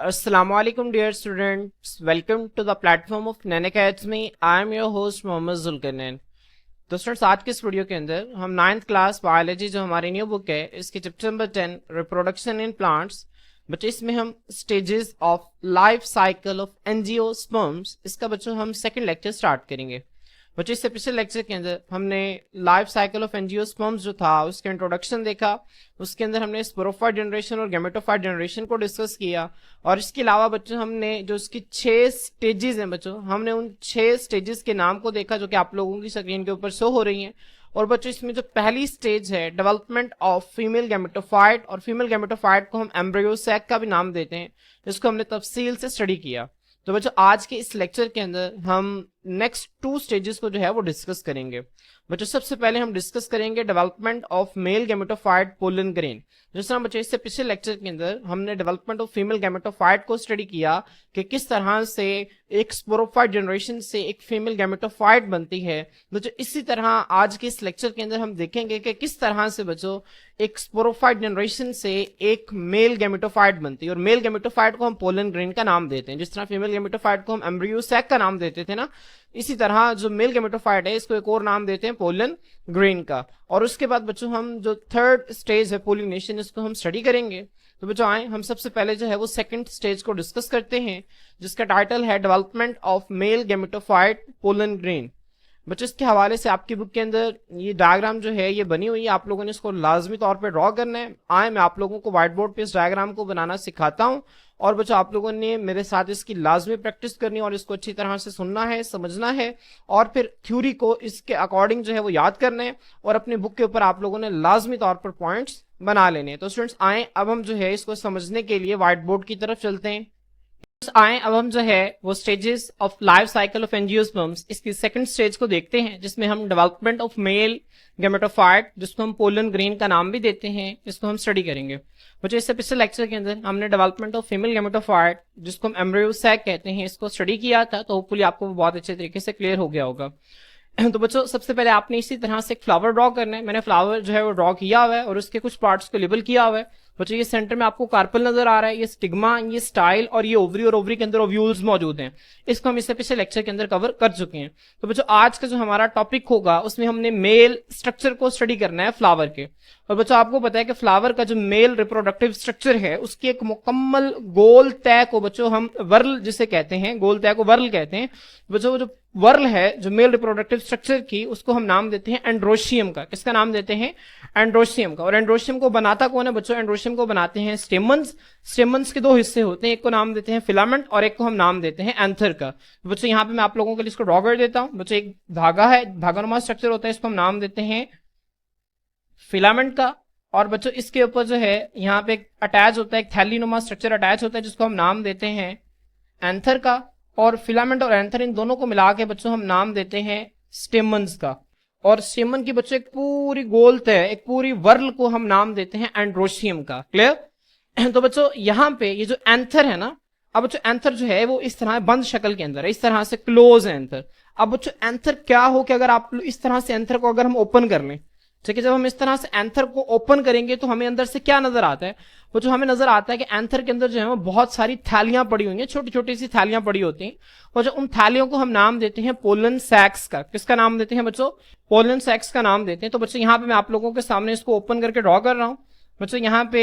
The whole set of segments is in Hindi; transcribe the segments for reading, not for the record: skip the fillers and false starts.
Assalamualaikum dear students, welcome to the platform of Nan Academy. I am your host Mohammad Zulqarnain. तो स्टूडेंट्स आज के इस वीडियो के अंदर हम 9th क्लास बायोलॉजी जो हमारी न्यू बुक है इसके chapter number 10 reproduction in plants बच्चों इसमें हम stages of life cycle of angiosperms इसका बच्चों हम सेकंड लेक्चर स्टार्ट करेंगे। बच्चों इससे पिछले लेक्चर के अंदर हमने लाइफ साइकिल ऑफ एंजियोस्पर्म्स जो था उसके इंट्रोडक्शन देखा, उसके अंदर हमने स्पोरोफाइट जनरेशन और गैमेटोफाइट जनरेशन को डिस्कस किया और इसके अलावा बच्चों हमने जो इसकी 6 स्टेजेस हैं बच्चों हमने उन 6 स्टेजेस के नाम को देखा जो कि आप लोगों की स्क्रीन के ऊपर शो हो रही हैं। और बच्चों इसमें जो पहली स्टेज है डेवलपमेंट ऑफ फीमेल गैमेटोफाइट और फीमेल गैमेटोफाइट को हम एम्ब्रियो सैक का भी नाम देते हैं, जिसको हमने तफसील से स्टडी किया। तो बच्चों आज के इस लेक्चर के अंदर हम नेक्स्ट 2 स्टेजेस को जो है वो डिस्कस करेंगे। बच्चों सबसे पहले हम डिस्कस करेंगे development of male gametophyte pollen grain. जिस तरह बच्चों इससे पिछले लेक्चर के अंदर हमने डेवलपमेंट ऑफ फीमेल गैमेटोफाइट को स्टडी किया कि किस तरह से एक स्पोरोफाइट जनरेशन से एक फीमेल गैमेटोफाइट बनती है। बच्चों इसी तरह आज के इस लेक्चर के अंदर हम देखेंगे कि किस तरह से बच्चों एक स्पोरोफाइट जनरेशन से एक मेल गैमेटोफाइट बनती है और मेल गैमेटोफाइट को हम पोलन ग्रेन का नाम देते हैं। जिस तरह फीमेल गैमेटोफाइट को हम एम्ब्रियो सैक का नाम देते थे ना, इसी तरह जो मेल गैमेटोफाइट है इसको एक और नाम देते हैं पोलन ग्रेन का। और उसके बाद बच्चों हम जो थर्ड स्टेज है पोलिनेशन इसको हम स्टडी करेंगे। तो बच्चों आए हम सबसे पहले जो है वो सेकंड स्टेज को डिस्कस करते हैं जिसका टाइटल है development of male gametophyte pollen grain. बच्चों इसके हवाले से आपकी बुक के अंदर ये डायग्राम जो है ये बनी हुई है, आप लोगों ने इसको लाजमी तौर पे ड्रॉ करना है। आए मैं आप लोगों को व्हाइट बोर्ड पे इस डायग्राम को बनाना सिखाता हूँ और बच्चों आप लोगों ने मेरे साथ इसकी लाजमी प्रैक्टिस करनी और इसको अच्छी तरह से सुनना है, समझना है और फिर थ्योरी को इसके अकॉर्डिंग जो है वो याद करना है और अपने बुक के ऊपर आप लोगों ने लाजमी तौर पर पॉइंट्स बना लेने हैं। तो स्टूडेंट्स आए अब हम जो है इसको समझने के लिए व्हाइट बोर्ड की तरफ चलते हैं। आए अब हम जो है वो stages of life cycle of angiosperms इसकी सेकंड स्टेज को देखते हैं जिसमें हम डेवलपमेंट ऑफ मेल गैमेटोफाइट जिसको हम पोलन ग्रेन का नाम भी देते हैं इसको हम स्टडी करेंगे। बच्चों इससे पिछले लेक्चर के अंदर हमने डेवलपमेंट ऑफ फीमेल गैमेटोफाइट जिसको हम एम्ब्रियो सैक कहते हैं इसको स्टडी किया था, तो होपफुली आपको बहुत अच्छे तरीके से क्लियर हो गया होगा। तो बच्चों सबसे पहले आपने इसी तरह से एक फ्लावर ड्रॉ करना है। मैंने फ्लावर जो है वो ड्रॉ किया हुआ है और उसके कुछ पार्ट्स को लेबल किया हुआ है। बच्चों ये सेंटर में आपको कार्पल नजर आ रहा है, ये स्टिग्मा, ये स्टाइल और ये ओवरी और ओवरी के अंदर ओव्यूल्स मौजूद हैं। इसको हम इससे पिछले लेक्चर के अंदर कवर कर चुके हैं। तो बच्चों आज का जो हमारा टॉपिक होगा उसमें हमने मेल स्ट्रक्चर को स्टडी करना है फ्लावर के। और बच्चों आपको पता है कि फ्लावर का जो मेल रिप्रोडक्टिव स्ट्रक्चर है उसकी एक मुकम्मल गोल तय को बच्चों हम वर्ल जिसे कहते हैं, गोल तय को वर्ल कहते हैं। बच्चों जो वर्ल है जो मेल रिप्रोडक्टिव स्ट्रक्चर की उसको हम नाम देते हैं एंड्रोशियम का। किसका नाम देते हैं? एंड्रोशियम का। और एंड्रोशियम को बनाता कौन है बच्चों? एंड्रोशियम को बनाते हैं स्टेमन्स। स्टेमन्स के 2 हिस्से होते हैं, एक को नाम देते हैं फिलामेंट और एक को हम नाम देते हैं एंथर का। तो बच्चों यहाँ पे मैं आप लोगों के लिए इसको ड्रॉ कर देता हूं। बच्चों एक धागा है, धागानुमा स्ट्रक्चर होता है, इसको हम नाम देते हैं फिलामेंट का। और बच्चों इसके ऊपर जो है यहाँ पे अटैच होता है एक थैलीनुमा स्ट्रक्चर अटैच होता है जिसको हम नाम देते हैं एंथर का। और फिलामेंट और एंथर इन दोनों को मिला के बच्चों हम नाम देते हैं स्टेमन्स का। और स्टेमन की बच्चों एक पूरी गोल तय, एक पूरी वर्ल को हम नाम देते हैं एंड्रोशियम का। क्लियर? तो बच्चों यहाँ पे ये जो एंथर है ना, अब बच्चों एंथर जो है वो इस तरह बंद शक्ल के अंदर है, इस तरह से क्लोज है एंथर। अब बच्चों एंथर क्या हो कि अगर आप इस तरह से एंथर को अगर हम ओपन कर लें, ठीक है, जब हम इस तरह से एंथर को ओपन करेंगे तो हमें अंदर से क्या नजर आता है? वो जो हमें नजर आता है कि एंथर के अंदर जो है वो बहुत सारी थैलियां पड़ी हुई हैं, छोटी छोटी सी थैलियां पड़ी होती हैं। और जो उन थैलियों को हम नाम देते हैं पोलन सैक्स का। किसका नाम देते हैं बच्चों? पोलन सैक्स का नाम देते हैं। तो बच्चों यहाँ पे मैं आप लोगों के सामने इसको ओपन करके ड्रॉ कर रहा हूं। बच्चों यहाँ पे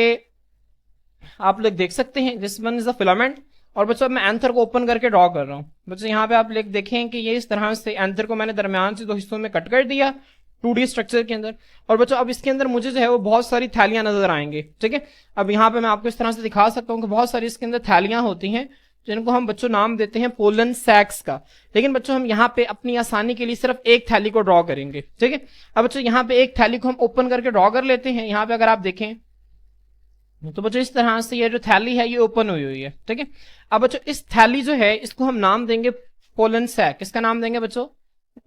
आप लोग देख सकते हैं this one is the filament. और बच्चों मैं एंथर को ओपन करके ड्रॉ कर रहा हूं। बच्चों यहाँ पे आप लोग देखें कि ये इस तरह से एंथर को मैंने दरमियान से 2 हिस्सों में कट कर दिया 2D स्ट्रक्चर के अंदर। और बच्चों अब इसके अंदर मुझे जो है वो बहुत सारी थैलियां नजर आएंगे। ठीक है, अब यहाँ पे मैं आपको इस तरह से दिखा सकता हूँ कि बहुत सारी इसके अंदर थैलियां होती हैं जिनको हम बच्चों नाम देते हैं पोलन सैक्स का। लेकिन बच्चों हम यहाँ पे अपनी आसानी के लिए सिर्फ एक थैली को ड्रॉ करेंगे। ठीक है, अब बच्चों यहाँ पे एक थैली को हम ओपन करके ड्रॉ कर लेते हैं। यहाँ पे अगर आप देखें तो बच्चों इस तरह से ये जो थैली है ये ओपन हुई हुई है। ठीक है, अब बच्चों इस थैली जो है इसको हम नाम देंगे पोलन सैक। किसका नाम देंगे बच्चों?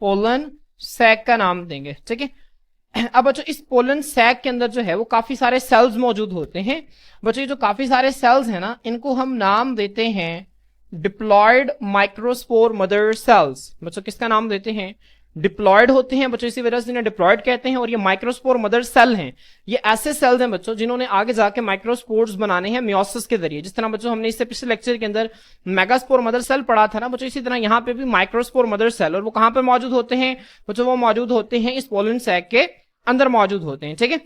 पोलन सैक का नाम देंगे। ठीक है, अब बच्चों इस पोलन सैक के अंदर जो है वो काफी सारे सेल्स मौजूद होते हैं। बच्चों ये जो काफी सारे सेल्स हैं ना इनको हम नाम देते हैं डिप्लॉयड माइक्रोस्पोर मदर सेल्स। बच्चों किसका नाम देते हैं? डिप्लॉयड होते हैं बच्चों, इसी वजह से इन्हें डिप्लॉयड कहते हैं। और ये माइक्रोस्पोर मदर सेल हैं, ये ऐसे सेल्स हैं बच्चों जिन्होंने आगे जाके माइक्रोस्पोर्स बनाने हैं मियोसिस के जरिए। जिस तरह बच्चों हमने इससे पिछले लेक्चर के अंदर मेगास्पोर मदर सेल पढ़ा था ना बच्चों, इसी तरह यहाँ पे भी माइक्रोस्पोर मदर सेल, और वो कहां पर मौजूद होते हैं बच्चों, वो मौजूद होते हैं इस पोलन सैक के अंदर मौजूद होते हैं। ठीक है,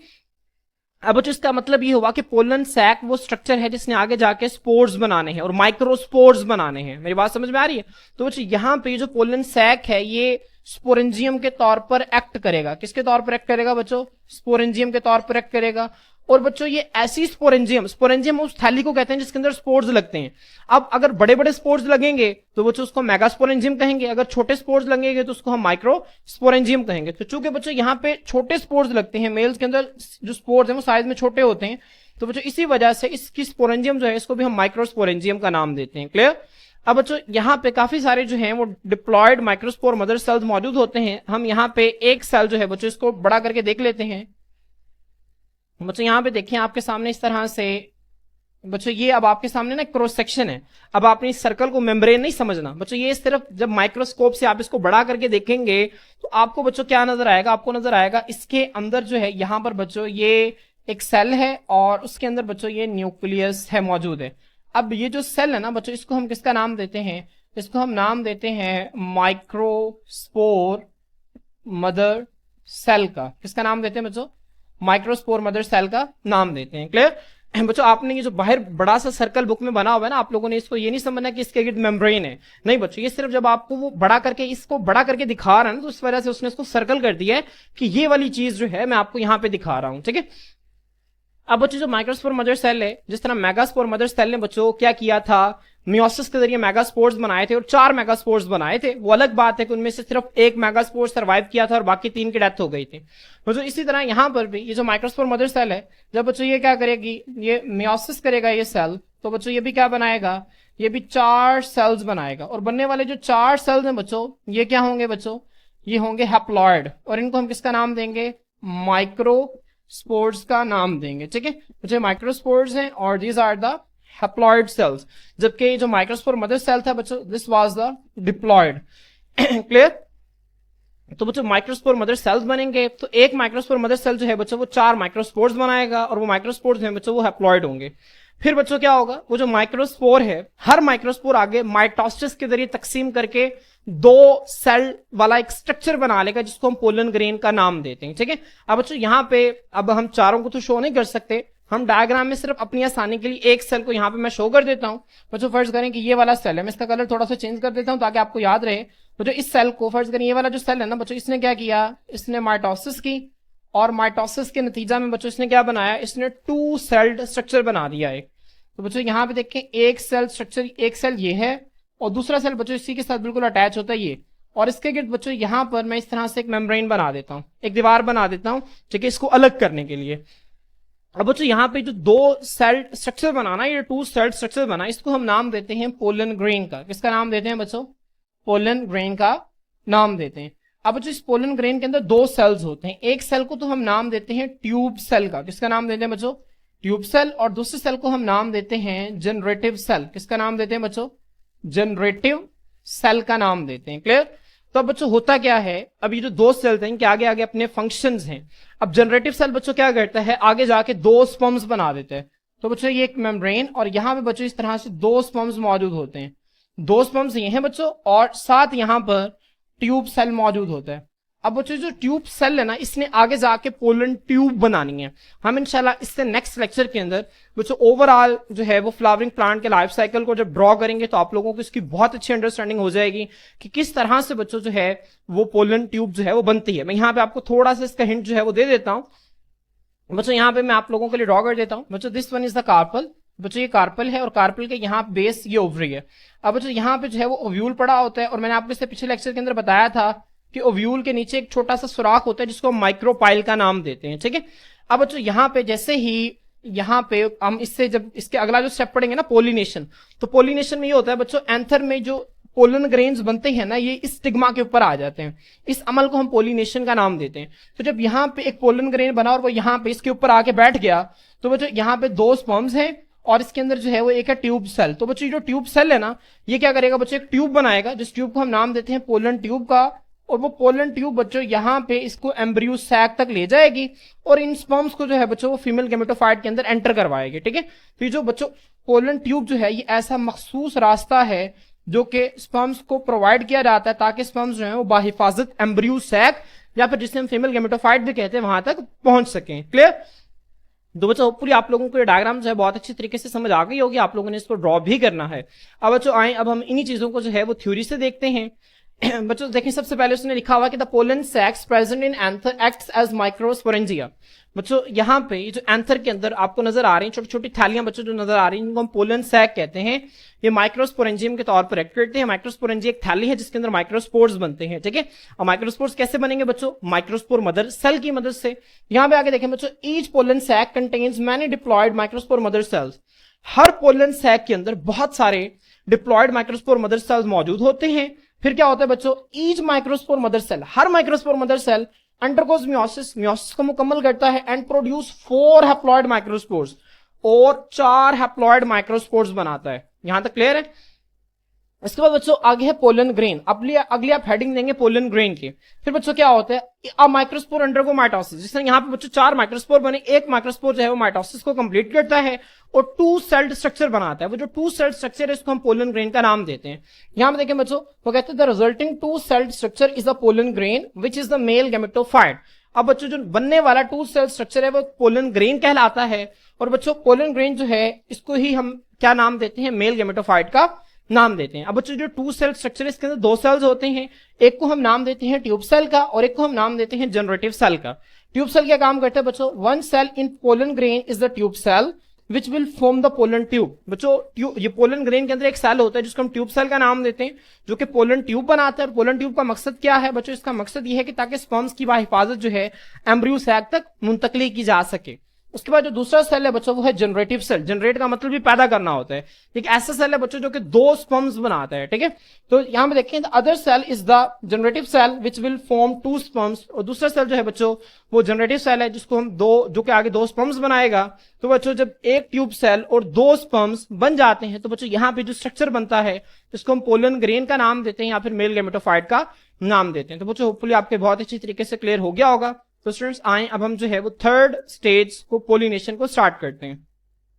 अब बच्चों इसका मतलब ये हुआ कि पोलन सैक वो स्ट्रक्चर है जिसने आगे जाके स्पोर्स बनाने हैं और माइक्रोस्पोर्स बनाने हैं। मेरी बात समझ में आ रही है? तो बच्चों यहाँ पे जो पोलन सैक है ये स्पोरेंजियम के तौर पर एक्ट करेगा। किसके तौर पर एक्ट करेगा बच्चों? स्पोरेंजियम के तौर पर एक्ट करेगा। और बच्चों ये ऐसी स्पोरेंजियम, स्पोरेंजियम उस थैली को कहते हैं जिसके अंदर स्पोर्स लगते हैं। अब अगर बड़े बड़े स्पोर्स लगेंगे तो बच्चों उसको मेगास्पोरेंजियम कहेंगे, अगर छोटे स्पोर्स लगेंगे तो उसको हम माइक्रो स्पोरेंजियम कहेंगे। तो चूंकि बच्चों यहाँ पे छोटे स्पोर्स लगते हैं, मेल्स के अंदर जो स्पोर्स हैं वो साइज में छोटे होते हैं, तो बच्चों इसी वजह से इसकी स्पोरेंजियम जो है इसको भी हम माइक्रो स्पोरेंजियम का नाम देते हैं। क्लियर? अब बच्चों यहाँ पे काफी सारे जो हैं वो डिप्लॉयड माइक्रोस्पोर मदर सेल्स मौजूद होते हैं। हम यहाँ पे एक सेल जो है बच्चों इसको बड़ा करके देख लेते हैं। बच्चों यहाँ पे देखें आपके सामने इस तरह से बच्चों, ये अब आपके सामने ना क्रॉस सेक्शन है। अब आपने इस सर्कल को मेम्ब्रेन नहीं समझना बच्चों, ये सिर्फ जब माइक्रोस्कोप से आप इसको बड़ा करके देखेंगे तो आपको बच्चों क्या नजर आएगा? आपको नजर आएगा इसके अंदर जो है यहाँ पर बच्चों ये एक सेल है और उसके अंदर बच्चों ये न्यूक्लियस है मौजूद है। अब ये जो सेल है ना बच्चों, इसको हम किसका नाम देते हैं? इसको हम नाम देते हैं माइक्रोस्पोर मदर सेल का। किसका नाम देते हैं बच्चों? माइक्रोस्पोर मदर सेल का नाम देते हैं। क्लियर? बच्चों आपने ये जो बाहर बड़ा सा सर्कल बुक में बना हुआ है ना, आप लोगों ने इसको ये नहीं समझना कि इसके गिर्द मेम्ब्रेन है, नहीं बच्चों, ये सिर्फ जब आपको वो बड़ा करके इसको बड़ा करके दिखा रहा है ना तो उस वजह से उसने इसको सर्कल कर दिया है कि ये वाली चीज जो है मैं आपको यहां पे दिखा रहा हूं। ठीक है, अब बच्चों जो माइक्रोस्पोर मदर सेल है, जिस तरह मेगास्पोर मदर सेल ने बच्चों क्या किया था, मियोसिस के जरिए मेगास्पोर्स बनाए थे और 4 मेगास्पोर्स बनाए थे। वो अलग बात है कि उनमें से सिर्फ एक मेगास्पोर सर्वाइव किया था और बाकी 3 की डेथ हो गई थी। बच्चों इसी तरह यहां पर भी ये जो माइक्रोस्पोर मदर सेल है, जब बच्चों ये क्या करेगी, ये मियोसिस करेगा ये सेल, तो बच्चों ये भी क्या बनाएगा, ये भी 4 सेल्स बनाएगा। और बनने वाले जो 4 सेल्स हैं बच्चों, ये क्या होंगे बच्चों? ये होंगे हैप्लॉयड, और इनको हम किसका नाम देंगे? माइक्रो स्पोर्स का नाम देंगे। ठीक है, मुझे माइक्रोस्पोर्स हैं और these are the haploid cells, जबकि जो माइक्रोस्पोर मदर सेल था बच्चों, this was the diploid. Clear? तो बच्चों माइक्रोस्पोर मदर सेल्स बनेंगे, तो एक माइक्रोस्पोर मदर सेल जो है बच्चों वो 4 माइक्रोस्पोर्स बनाएगा और वो माइक्रोस्पोर्स हैं बच्चों वो हैप्लॉयड होंगे। फिर बच्चों क्या होगा, वो जो माइक्रोस्पोर है, हर माइक्रोस्पोर आगे माइटोसिस के जरिए तकसीम करके 2 सेल वाला एक स्ट्रक्चर बना लेगा जिसको हम पोलन ग्रेन का नाम देते हैं। ठीक है, अब बच्चों यहाँ पे अब हम चारों को तो शो नहीं कर सकते, हम डायग्राम में सिर्फ अपनी आसानी के लिए एक सेल को यहाँ पे मैं शो कर देता हूं। बच्चों फर्ज करें कि ये वाला सेल है, मैं इसका कलर थोड़ा सा चेंज कर देता हूं ताकि आपको याद रहे। बच्चों इस सेल को फर्ज करें, ये वाला जो सेल है ना बच्चों, इसने क्या किया, इसने माइटोसिस की, और माइटोसिस के नतीजा में बच्चों इसने क्या बनाया, इसने 2 सेल्ड स्ट्रक्चर बना दिया एक। तो बच्चों यहाँ पे देखें एक सेल स्ट्रक्चर, एक सेल ये है और दूसरा सेल बच्चों इसी के साथ बिल्कुल अटैच होता है ये, और इसके गिर्द बच्चों यहाँ पर मैं इस तरह से एक मेम्ब्रेन बना देता हूँ, एक दीवार बना देता हूँ, ठीक है, इसको अलग करने के लिए। अब बच्चों यहाँ पे जो 2 सेल स्ट्रक्चर बनाना, ये 2 सेल स्ट्रक्चर बना, इसको हम नाम देते हैं पोलन ग्रेन का। किसका नाम देते हैं बच्चों? पोलन ग्रेन का नाम देते हैं। अब बच्चों इस पोलन ग्रेन के अंदर 2 सेल्स होते हैं, एक सेल को तो हम नाम देते हैं ट्यूब सेल का। किसका नाम देते हैं बच्चों? Tube cell. और दूसरे सेल को हम नाम देते हैं जनरेटिव सेल। किसका नाम देते हैं बच्चों? जनरेटिव सेल का नाम देते हैं। क्लियर? तो अब बच्चों होता क्या है, अब ये जो 2 सेल्स हैं इनके आगे आगे अपने फंक्शंस हैं। अब जनरेटिव सेल बच्चों क्या करता है, आगे जाके 2 स्पर्म्स बना देते हैं। तो बच्चों ये एक मेम्ब्रेन और यहाँ पे बच्चों इस तरह से 2 स्पर्म्स मौजूद होते हैं, 2 स्पर्म्स ये हैं बच्चों, और साथ यहाँ पर ट्यूब सेल मौजूद होता है। अब बच्चों जो ट्यूब सेल है ना, इसने आगे जाके पोलन ट्यूब बनानी है। हम इंशाल्लाह इससे नेक्स्ट लेक्चर के अंदर बच्चों ओवरऑल जो है वो फ्लावरिंग प्लांट के लाइफ साइकिल को जब ड्रॉ करेंगे तो आप लोगों को इसकी बहुत अच्छी अंडरस्टैंडिंग हो जाएगी कि किस तरह से बच्चों जो है वो पोलन ट्यूब जो है वो बनती है। मैं यहाँ पे आपको थोड़ा सा इसका हिंट जो है वो दे देता हूँ। बच्चों यहाँ पे मैं आप लोगों के लिए ड्रॉ कर देता हूँ। बच्चों this one is the carpel. बच्चों ये कार्पल है और कार्पल के यहाँ बेस ये ओवरी है। अब बच्चों यहाँ पे जो है वो ओव्यूल पड़ा होता है, और मैंने आपको इससे पिछले लेक्चर के अंदर बताया था कि ओव्यूल के नीचे एक छोटा सा सुराख होता है जिसको हम माइक्रोपाइल का नाम देते हैं। ठीक है, अब बच्चों यहाँ पे जैसे ही यहाँ पे हम इससे जब इसके अगला जो स्टेप पढ़ेंगे ना पोलिनेशन, तो पोलिनेशन में ये होता है बच्चों एंथर में जो पोलन ग्रेन्स बनते हैं ना, ये इस स्टिग्मा के ऊपर आ जाते हैं। इस अमल को हम पोलिनेशन का नाम देते हैं। तो जब यहाँ पे एक पोलन ग्रेन बना और वो यहाँ पे इसके ऊपर आके बैठ गया, तो बच्चों यहाँ पे 2 स्पर्म्स हैं और इसके अंदर जो है वो एक है ट्यूब सेल। तो बच्चों जो ट्यूब सेल है ना, ये क्या करेगा बच्चों, एक ट्यूब बनाएगा जिस ट्यूब को हम नाम देते हैं पोलन ट्यूब का, और वो पोलन ट्यूब बच्चों यहाँ पे इसको एम्ब्रियो सैक तक ले जाएगी और इन स्पर्म्स को जो है बच्चों वो फीमेल गेमेटोफाइट के अंदर एंटर करवाएगी। ठीक है, तो ये जो बच्चों पोलन ट्यूब जो है ये ऐसा मखसूस रास्ता है जो कि स्पर्म्स को प्रोवाइड किया जाता है ताकि स्पर्म्स जो है वो बाहिफाजत एम्ब्रियो सैक या फिर जिसे हम फीमेल गेमेटोफाइट भी कहते हैं वहां तक पहुंच सकें। क्लियर? तो बच्चों होपफुली आप लोगों को ये डायग्राम जो है बहुत अच्छी तरीके से समझ आ गई होगी, आप लोगों ने इसको ड्रॉ भी करना है। अब बच्चों आए, अब हम इन्हीं चीजों को जो है वो थ्योरी से देखते हैं। बच्चों देखें, सबसे पहले उसने लिखा हुआ कि the pollen sacs present in anther acts as microsporangia. बच्चों यहाँ पे ये जो एंथर के अंदर आपको नजर आ रही हैं छोटी छोटी थैलियां बच्चों जो नजर आ रही हैं जिनको हम पोलन सैक कहते हैं, ये माइक्रोस्पोरेंजियम के तौर पर एक्ट करते हैं। माइक्रोस्पोरेंजिया एक थैली है जिसके अंदर माइक्रोस्पोर्स बनते हैं। ठीक है, और माइक्रोस्पोर्स कैसे बनेंगे बच्चों? माइक्रोस्पोर मदर सेल की मदद से। यहाँ पे आगे देखें बच्चों, each pollen sac contains many diploid microspore mother cells. हर पोलन सैक के अंदर बहुत सारे डिप्लॉयड माइक्रोस्पोर मदर सेल्स मौजूद होते हैं। फिर क्या होता है बच्चों? ईच माइक्रोस्पोर मदर सेल, हर microspore mother cell undergoes meiosis, meiosis को मुकम्मल करता है एंड प्रोड्यूस 4 हैप्लॉयड माइक्रोस्पोर्स, और 4 हैप्लॉयड माइक्रोस्पोर्स बनाता है। यहां तक क्लियर है? इसके बाद बच्चों आगे है पोलन ग्रेन। अगली आप हेडिंग देंगे पोलन ग्रेन की। फिर बच्चों क्या होता है? अ माइक्रोस्पोर अंडरगो माइटोसिस। जिस तरह यहाँ पे बच्चों 4 माइक्रोस्पोर बने, एक माइक्रोस्पोर जो है वो माइटोसिस को कंप्लीट करता है और 2 सेल्ड स्ट्रक्चर बनाता है। वो जो 2 सेल्ड स्ट्रक्चर है इसको हम पोलन ग्रेन का नाम देते हैं। यहाँ पे देखें बच्चों, वो कहते हैं the resulting 2 sailed structure is the pollen grain which is the mail gametophyte. अब बच्चों जो बनने वाला 2 सेल स्ट्रक्चर है वो पोलन ग्रेन कहलाता है। और बच्चों पोलन ग्रेन जो है इसको ही हम क्या नाम देते हैं? मेल गेमेटोफाइट का नाम देते हैं। अब बच्चों जो 2 सेल स्ट्रक्चर है इसके अंदर 2 सेल्स होते हैं, एक को हम नाम देते हैं ट्यूब सेल का और एक को हम नाम देते हैं जनरेटिव सेल का। ट्यूब सेल क्या काम करता है बच्चों? 1 cell in pollen grain is the tube cell which will form the pollen tube. बच्चों ये पोलन ग्रेन के अंदर एक सेल होता है जिसको हम ट्यूब सेल का नाम देते हैं, जो कि पोलन ट्यूब बनाता है। और पोलन ट्यूब का मकसद क्या है बच्चों? इसका मकसद ये है कि ताकि स्पर्म्स की बाहिफाजत जो है एम्ब्रियो सैक तक मुंतकली की जा सके। उसके बाद जो दूसरा सेल है बच्चों वो है जनरेटिव सेल। जनरेट का मतलब भी पैदा करना होता है। एक ऐसा सेल है बच्चों जो कि 2 स्पर्म्स बनाता है। ठीक है, तो यहां पे देखें, the other cell is the generative cell which will form 2 sperms. और दूसरा सेल जो है बच्चों वो जनरेटिव सेल है जिसको हम जो कि आगे 2 स्पर्म्स बनाएगा। तो बच्चों जब एक ट्यूब सेल और 2 स्पर्म्स बन जाते हैं तो बच्चों यहाँ पे जो स्ट्रक्चर बनता है इसको हम पोलन ग्रेन का नाम देते हैं या फिर मेल गेमेटोफाइट का नाम देते हैं। तो बच्चों होपफुली आपके बहुत अच्छी तरीके से क्लियर हो गया होगा। तो स्टूडेंट्स आए, अब हम जो है वो थर्ड स्टेज को पोलिनेशन को स्टार्ट करते हैं।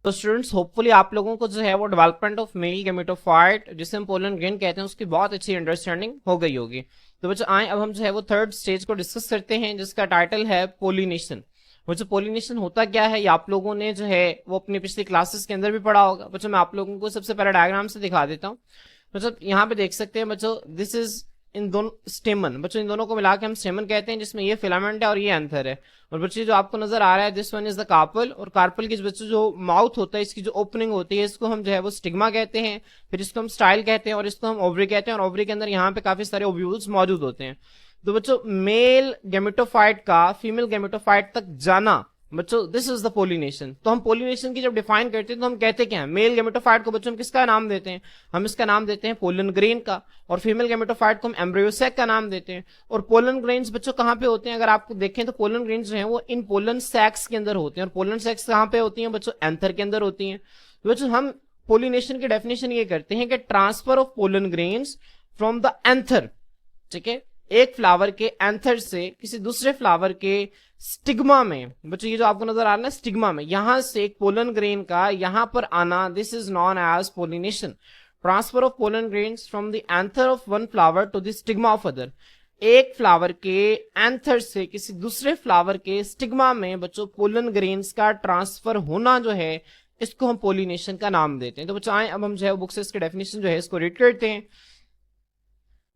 तो स्टूडेंट्स होपफुली आप लोगों को जो है वो डेवलपमेंट ऑफ मेल गेमेटोफाइट जिसे हम पोलन ग्रेन कहते हैं उसकी बहुत अच्छी अंडरस्टैंडिंग हो गई होगी। तो बच्चों आए, अब हम जो है वो थर्ड स्टेज को डिस्कस करते हैं जिसका टाइटल है पोलिनेशन। बच्चों पोलिनेशन होता क्या है ये आप लोगों ने जो है वो अपनी पिछली क्लासेस के अंदर भी पढ़ा होगा। बच्चों मैं आप लोगों को सबसे पहले डायग्राम से दिखा देता हूँ। मतलब यहाँ पे देख सकते हैं बच्चों, दिस इज इन दोनों स्टेमन। बच्चों इन दोनों को मिला के हम स्टेमन कहते हैं जिसमें ये फिलामेंट है और ये एंथर है। और बच्चों जो आपको नजर आ रहा है this one is the carpel, और कार्पल की बच्चों जो माउथ होता है इसकी जो ओपनिंग होती है इसको हम जो है वो स्टिग्मा कहते हैं। फिर इसको हम स्टाइल कहते हैं और इसको हम ओवरी कहते हैं। और ओवरी के अंदर यहाँ पे काफी सारे ओव्यूल्स मौजूद होते हैं। तो बच्चों मेल गेमेटोफाइट का फीमेल गेमेटोफाइट तक जाना बच्चों दिस इज द पोलिनेशन। तो हम पोलिनेशन की जब डिफाइन करते हैं तो हम कहते क्या है? मेल गेमेटोफाइट को बच्चों हम किसका नाम देते हैं? हम इसका नाम देते हैं पोलन ग्रेन का। और फीमेल गेमेटोफाइट को हम एम्ब्रियो सैक का नाम देते हैं। और पोलन ग्रेन्स बच्चों कहाँ पे होते हैं? अगर आपको देखें तो पोलन ग्रेन्स जो है वो इन पोलन सैक्स के अंदर होते हैं। और पोलन सैक्स कहाँ पे होती हैं बच्चों? एंथर के अंदर होती हैं। तो बच्चों हम पोलिनेशन की डेफिनेशन ये करते हैं कि transfer of pollen grains from the anther, ठीक है, एक फ्लावर के एंथर से किसी दूसरे फ्लावर के स्टिग्मा में। बच्चों ये जो आपको नजर आ रहा है स्टिग्मा में, यहां से एक पोलन ग्रेन का यहां पर आना, this is known as pollination. Transfer of pollen grains from the anther of one flower to the stigma of other. एक फ्लावर के एंथर से किसी दूसरे फ्लावर के स्टिग्मा में बच्चों पोलन ग्रेन्स का ट्रांसफर होना जो है इसको हम पोलिनेशन का नाम देते हैं। तो बच्चों आए, अब हम जो है बुक से इसके डेफिनेशन जो है इसको रीड करते हैं।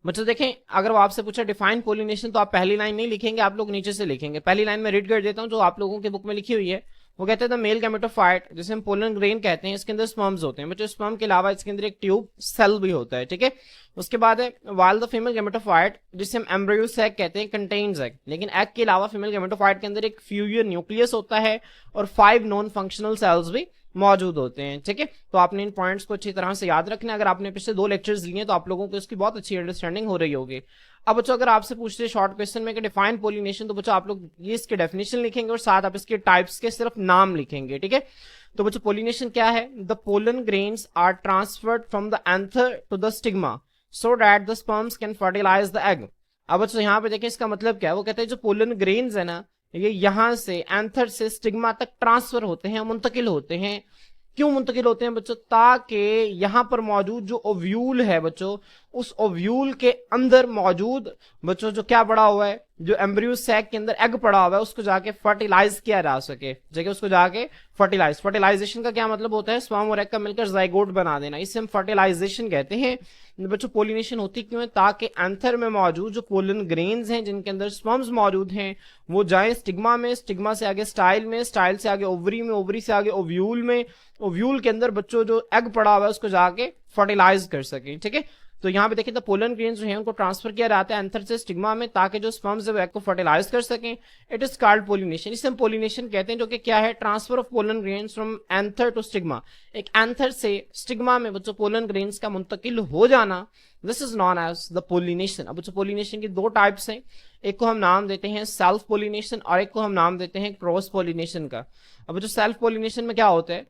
मतलब देखें, अगर वो आपसे पूछा डिफाइन पोलिनेशन तो आप पहली लाइन नहीं लिखेंगे, आप लोग नीचे से लिखेंगे। पहली लाइन में रीड कर देता हूं जो आप लोगों की बुक में लिखी हुई है। वो कहते हैं द मेल गेमेटोफाइट जिसे हम पोलन ग्रेन कहते हैं, इसके अंदर स्पर्म्स होते हैं। बच्चों स्पर्म के अलावा इसके अंदर एक ट्यूब सेल भी होता है। ठीक है, उसके बाद है वाइल द फीमेल गेमेटोफाइट जिसे हम एम्ब्रियो सैक कहते हैं कंटेन्स एग। लेकिन एग के अलावा फीमेल गेमेटोफाइट के अंदर एक फ्यूयर न्यूक्लियस होता है और 5 नॉन फंक्शनल सेल्स भी मौजूद होते हैं। ठीक है, तो आपने इन पॉइंट्स को अच्छी तरह से याद रखना है। अगर आपने पिछले 2 लेक्चर्स लिए तो आप लोगों को इसकी बहुत अच्छी अंडरस्टैंडिंग हो रही होगी। अब बच्चों अगर आपसे पूछते हैं शॉर्ट क्वेश्चन में कि डिफाइन पोलिनेशन, तो बच्चों आप लोग ये इसके डेफिनेशन लिखेंगे और साथ आप इसके टाइप्स के सिर्फ नाम लिखेंगे। ठीक है, तो बच्चों पोलिनेशन क्या है? The pollen grains are transferred from the anther to the stigma so that the sperms can fertilise the egg. अब बच्चों यहाँ पे देखें इसका मतलब क्या है, वो कहते हैं जो पोलन ग्रेन्स है ना, ये यहाँ से एंथर से स्टिग्मा तक ट्रांसफर होते हैं, मुंतकिल होते हैं। क्यों मुंतकिल होते हैं बच्चों? ताकि यहाँ पर मौजूद जो ओव्यूल है बच्चों, उस ओव्यूल के अंदर मौजूद बच्चों जो क्या पड़ा हुआ है, जो एम्ब्रियो सैक के अंदर एग पड़ा हुआ है, उसको जाके फर्टिलाइज किया जा सके, जगह उसको जाके फर्टिलाइजेशन का क्या मतलब होता है? स्पर्म और एग का मिलकर जाइगोट बना देना, इसे हम फर्टिलाइजेशन कहते हैं। बच्चों पोलिनेशन होती क्यों है? ताकि एंथर में मौजूद जो पोलन ग्रेन्स हैं जिनके अंदर स्पर्म्स मौजूद हैं, वो जाए स्टिग्मा में, स्टिग्मा से आगे स्टाइल में, स्टाइल से आगे ओवरी में, ओवरी से आगे ओव्यूल में, ओव्यूल के अंदर बच्चों जो एग पड़ा हुआ है उसको जाके फर्टिलाइज कर सके। ठीक है, तो यहाँ पे देखिए तो पोलन ग्रेन्स जो है उनको ट्रांसफर किया जाता है एंथर से स्टिग्मा में, ताकि जो स्पर्म्स है वो एग को फर्टिलाइज कर सकें। इट इज कॉल्ड पोलिनेशन, इसे हम पोलिनेशन कहते हैं, जो कि क्या है? Transfer of pollen grains from anther to stigma. एक एंथर से स्टिग्मा में बच्चों पोलन ग्रेन्स का मुंतकिल हो जाना, this is known as the pollination. अब बच्चों पोलिनेशन की दो टाइप्स हैं, एक को हम नाम देते हैं सेल्फ पोलिनेशन और एक को हम नाम देते हैं क्रॉस पोलिनेशन का। अब बच्चों सेल्फ पोलिनेशन में क्या होता है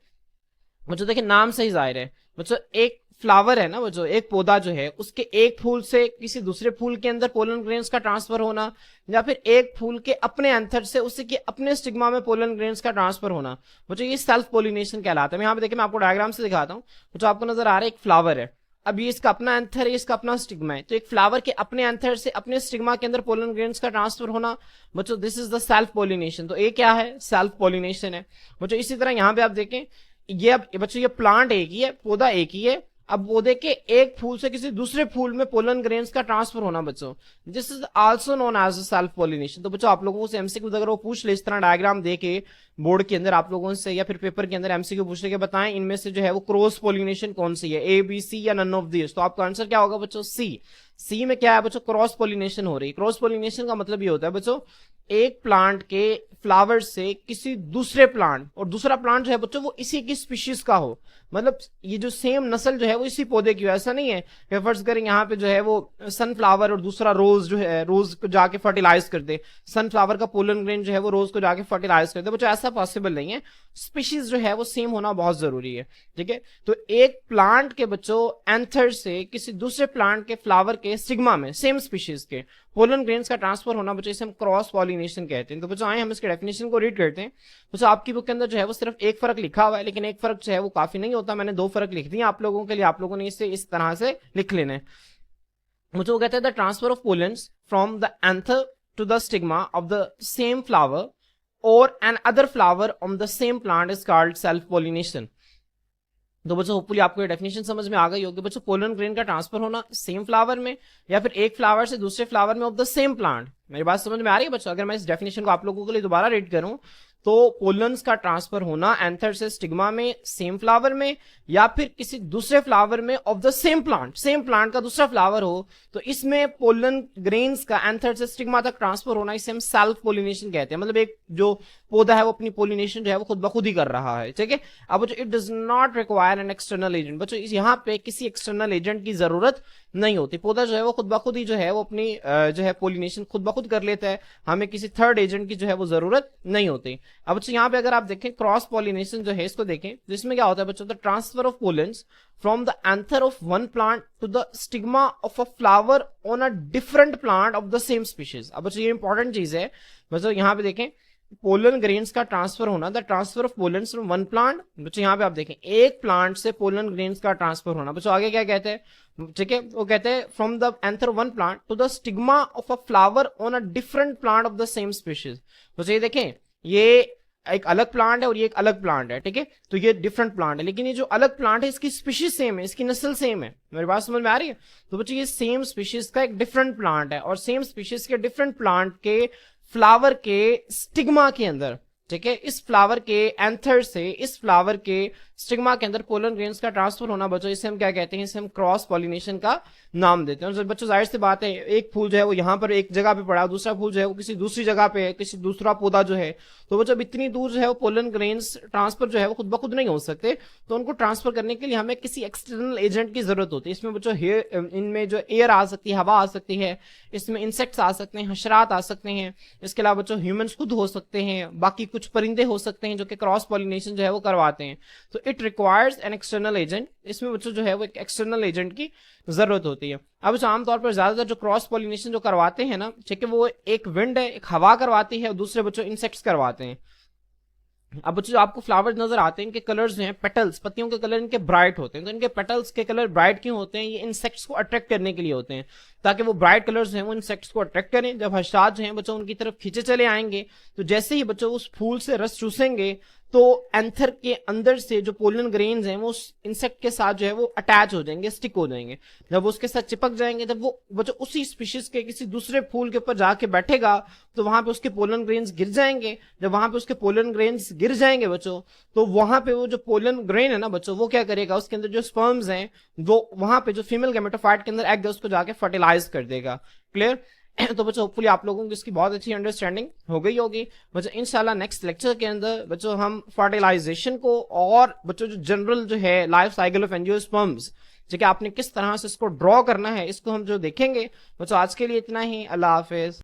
बच्चों? देखिए नाम से ही जाहिर है बच्चों, एक फ्लावर है ना बच्चों, एक पौधा जो है उसके एक फूल से किसी दूसरे फूल के अंदर पोलन ग्रेन्स का ट्रांसफर होना, या फिर एक फूल के अपने एंथर से उसी के अपने स्टिग्मा में पोलन ग्रेन्स का ट्रांसफर होना बच्चों, ये सेल्फ पोलिनेशन कहलाता है। यहाँ पे देखिए मैं आपको डायग्राम से दिखाता हूँ बच्चों, आपको नजर आ रहा है एक फ्लावर है, अब ये इसका अपना एंथर है, इसका अपना स्टिग्मा है, तो एक फ्लावर के अपने एंथर से अपने स्टिग्मा के अंदर पोलन ग्रेन्स का ट्रांसफर होना बच्चों, this is the self pollination. तो ये क्या है? सेल्फ पोलिनेशन है बच्चों। इसी तरह यहाँ पे आप देखें, ये अब बच्चों ये प्लांट एक ही है, पौधा एक ही है, अब पौधे के एक फूल से किसी दूसरे फूल में पोलन ग्रेन्स का ट्रांसफर होना बच्चों, this is also known as self pollination. तो बच्चों आप लोगों से एमसीक्यू अगर वो पूछ ले इस तरह डायग्राम दे के बोर्ड के अंदर आप लोगों से, या फिर पेपर के अंदर एमसीक्यू पूछ के बताएं इनमें से जो है वो क्रॉस पोलिनेशन कौन सी है, ए बी सी या नन ऑफ दिस, तो आपका आंसर क्या होगा बच्चों? सी। सी में क्या है बच्चों? क्रॉस पोलिनेशन हो रही है। क्रॉस पोलिनेशन का मतलब ये होता है बच्चों, एक प्लांट के फ्लावर से किसी दूसरे प्लांट, और दूसरा प्लांट जो है बच्चों वो इसी की स्पीशीज का हो, मतलब ये जो सेम नस्ल जो है वो इसी पौधे की हो। ऐसा नहीं है कि फर्ज करें यहाँ पे जो है वो सनफ्लावर और दूसरा रोज जो है, रोज को जाके फर्टिलाइज कर दे, सनफ्लावर का पोलन ग्रेन जो है वो रोज को जाके फर्टिलाइज कर दे बच्चों, ऐसा पॉसिबल नहीं है। स्पीशीज जो है वो सेम होना बहुत जरूरी है। ठीक है, तो एक प्लांट के बच्चों एंथर से किसी दूसरे प्लांट के फ्लावर के स्टिग्मा में सेम स्पीशीज के पोलन ग्रेन्स का ट्रांसफर होना बच्चों, इसे हम क्रॉस पॉलिनेशन कहते हैं। तो बच्चों आए हम इसके डेफिनेशन को रीड करते हैं। बच्चों आपकी बुक के अंदर जो है वो सिर्फ एक फर्क लिखा हुआ है, लेकिन एक फर्क जो है वो काफी नहीं होता, मैंने दो फर्क लिख दिए आप लोगों के लिए, आप लोगों ने इसे इस तरह से लिख लेना है। मुझे वो कहते हैं the transfer of pollens from the anther to the stigma of the same flower और another flower on the same plant is called self pollination. तो बच्चों होपफुली आपको ये डेफिनेशन समझ में आ गई होगी बच्चों, पोलन ग्रेन का ट्रांसफर होना सेम फ्लावर में या फिर एक फ्लावर से दूसरे फ्लावर में ऑफ द सेम प्लांट। मेरी बात समझ में आ रही है बच्चों? अगर मैं इस डेफिनेशन को आप लोगों के लिए दोबारा रीड करूं तो पोलन्स का ट्रांसफर होना एंथर से स्टिग्मा में सेम फ्लावर में या फिर किसी दूसरे फ्लावर में ऑफ द सेम प्लांट का दूसरा फ्लावर हो, तो इसमें पोलन ग्रेन्स का एंथर से स्टिग्मा तक ट्रांसफर होना इसे हम सेल्फ पोलिनेशन कहते हैं। मतलब एक जो पौधा है वो अपनी पोलिनेशन जो है वो खुद ब खुद ही कर रहा है। ठीक है, अब बच्चों it does not require an external agent, बच्चों यहाँ पे किसी एक्सटर्नल एजेंट की जरूरत नहीं होती, पौधा जो है वो खुद ब खुद ही जो है वो अपनी जो है पोलिनेशन खुद ब खुद कर लेता है, हमें किसी थर्ड एजेंट की जो है वो जरूरत नहीं होती। अब बच्चों यहाँ पे अगर आप देखें क्रॉस पॉलिनेशन जो है इसको देखें, जिसमें क्या होता है बच्चों, the transfer of pollens from the anther of one plant to the stigma of a flower on a different plant of the same species. अब बच्चों ये इंपॉर्टेंट चीज है बच्चों, यहाँ पे देखें पोलन ग्रेन्स का ट्रांसफर होना, the transfer of pollens from one plant, बच्चों यहाँ पे आप देखें एक प्लांट से पोलन ग्रेन्स का ट्रांसफर होना। बच्चों आगे क्या कहते हैं? ठीक है, वो कहते हैं from the anther one plant to the stigma of a flower on a different plant of the same species. बच्चों ये देखें, ये एक अलग प्लांट है और ये एक अलग प्लांट है। ठीक है, तो ये डिफरेंट प्लांट है, लेकिन ये जो अलग प्लांट है इसकी स्पीशीज सेम है, इसकी नस्ल सेम है। मेरी बात समझ में आ रही है? तो बच्चों ये सेम स्पीशीज का एक डिफरेंट प्लांट है और सेम स्पीशीज के डिफरेंट प्लांट के फ्लावर के स्टिग्मा के अंदर, ठीक है, इस फ्लावर के एंथर से इस फ्लावर के स्टिग्मा के अंदर पोलन ग्रेन्स का ट्रांसफर होना बच्चों, इसे हम क्या कहते हैं? इसे हम क्रॉस पॉलिनेशन का नाम देते हैं। बच्चों जाहिर सी बात है, एक फूल जो है वो यहाँ पर एक जगह पे पड़ा, दूसरा फूल जो है वो किसी दूसरी जगह पे है, किसी दूसरा पौधा जो है, तो बच्चों इतनी दूर जो है वो पोलन ग्रेन्स ट्रांसफर जो है वो खुद ब खुद नहीं हो सकते, तो उनको ट्रांसफर करने के लिए हमें किसी एक्सटर्नल एजेंट की जरूरत होती है। इसमें बच्चों इनमें जो एयर आ सकती है, हवा आ सकती है, इसमें इंसेक्ट्स आ सकते हैं, हशरात आ सकते हैं, इसके अलावा बच्चों ह्यूमंस खुद हो सकते हैं, बाकी कुछ परिंदे हो सकते हैं जो कि क्रॉस पॉलिनेशन जो है वो करवाते हैं। तो it requires an external agent, इसमें बच्चों जो है वो एक एक्सटर्नल एजेंट की जरूरत होती है। अब बच्चों आमतौर पर ज्यादातर जो क्रॉस पॉलिनेशन जो करवाते हैं ना, ठीक है, वो एक विंड है, एक हवा करवाती है, और दूसरे बच्चों इंसेक्ट्स करवाते हैं। अब बच्चों जो आपको फ्लावर्स नजर आते हैं, इनके कलर्स जो हैं, पेटल्स, पत्तियों के कलर इनके ब्राइट होते हैं। तो इनके पेटल्स के कलर ब्राइट क्यों होते हैं? ये इंसेक्ट्स को अट्रैक्ट करने के लिए होते हैं, ताकि वो ब्राइट कलर्स हैं वो इंसेक्ट्स को अट्रैक्ट करें। जब हर्षात जो हैं बच्चों उनकी तरफ खींचे चले आएंगे, तो जैसे ही बच्चों उस फूल से रस चूसेंगे, तो एंथर के अंदर से जो पोलन ग्रेन्स हैं वो उस इंसेक्ट के साथ जो है वो अटैच हो जाएंगे, स्टिक हो जाएंगे। जब वो उसके साथ चिपक जाएंगे, जब वो बच्चों उसी स्पीशीज के किसी दूसरे फूल के ऊपर जाके बैठेगा, तो वहां पे उसके पोलन ग्रेन्स गिर जाएंगे। जब वहां पे उसके पोलन ग्रेन्स गिर जाएंगे बच्चों, तो वहां पे वो जो पोलन ग्रेन है ना बच्चों, वो क्या करेगा, उसके अंदर जो स्पर्म्स हैं, वो वहां पे जो फीमेल गैमेटोफाइट के अंदर एग है उसको जाके फर्टिलाइज कर देगा। क्लियर? तो बच्चों होपफुली आप लोगों को इसकी बहुत अच्छी अंडरस्टैंडिंग हो गई होगी। बच्चों इंशाल्लाह नेक्स्ट लेक्चर के अंदर बच्चों हम फर्टिलाइजेशन को और बच्चों जो जनरल जो है लाइफ साइकिल ऑफ एंजियोस्पर्म्स, जो कि आपने किस तरह से इसको ड्रॉ करना है, इसको हम जो देखेंगे। बच्चों आज के लिए इतना ही। अल्लाह हाफिज।